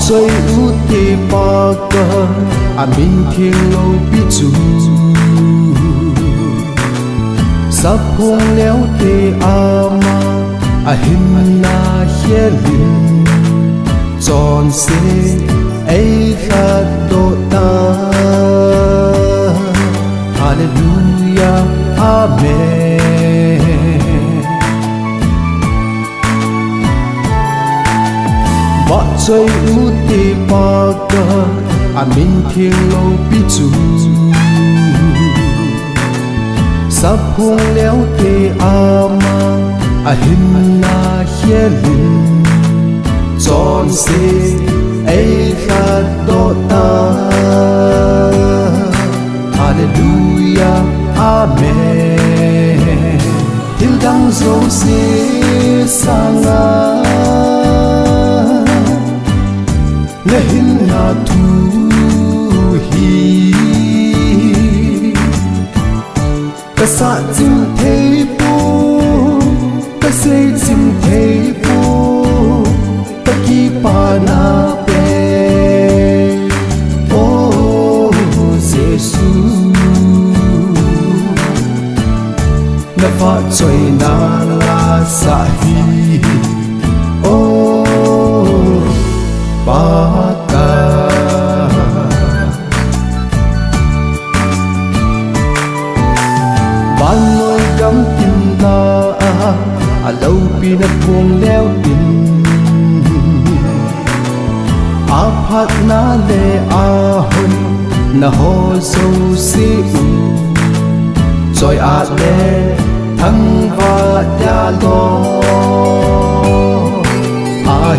chơi ưu tì ba cơ mình thiên lâu biết dù sắp hôn léo tê mà hình na hiê linh tròn xê ấy khát độ ta Hallelujah Amen. Vợ chơi ưu tì ba cơ mình thiên lâu biết dù sắp hôn léo tê mà hình na hiê linh tròn xê ấy khát độ ta Hallelujah Amen. Thiên đăng dấu xê sang lê hình na thu hi ca sa chim thế bu ca se chim thế bu ta ki pa na pe oh Giêsu na fa choi na la sa hi oh ba ca ban ngồi gắm tin ta lâu pi na buông leo tin phát na le hoi na ho sâu si rồi le thăng va ya lo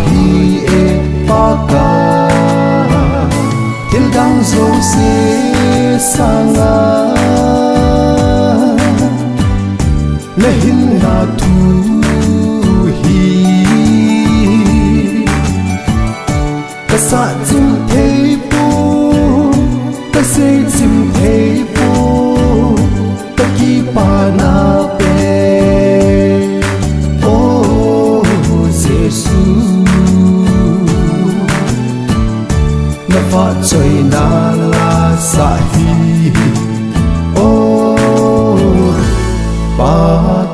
hi e pa ca thiên đăng dấu xê sang lê hình na thu hi ca sa chim thế bu ca se chim thế bu ta ki pa na pe oh Giêsu na fa choi na la sa hi oh ba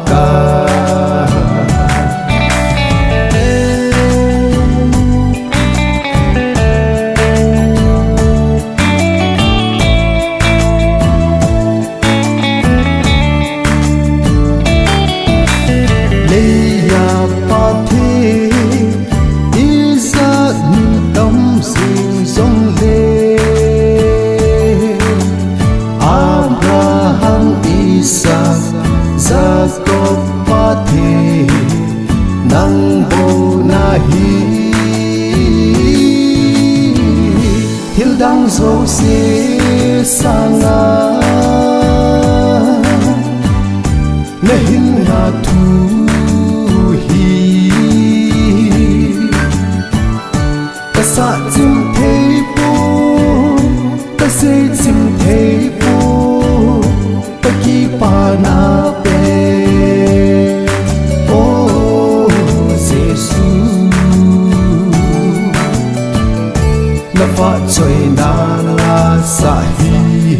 ca nang bo na hi thiên đăng dấu xê sang lê hình na thu hi ca sa chim thế bu ca se chim thế bu ta ki pa na pe na fa choi na la sa hi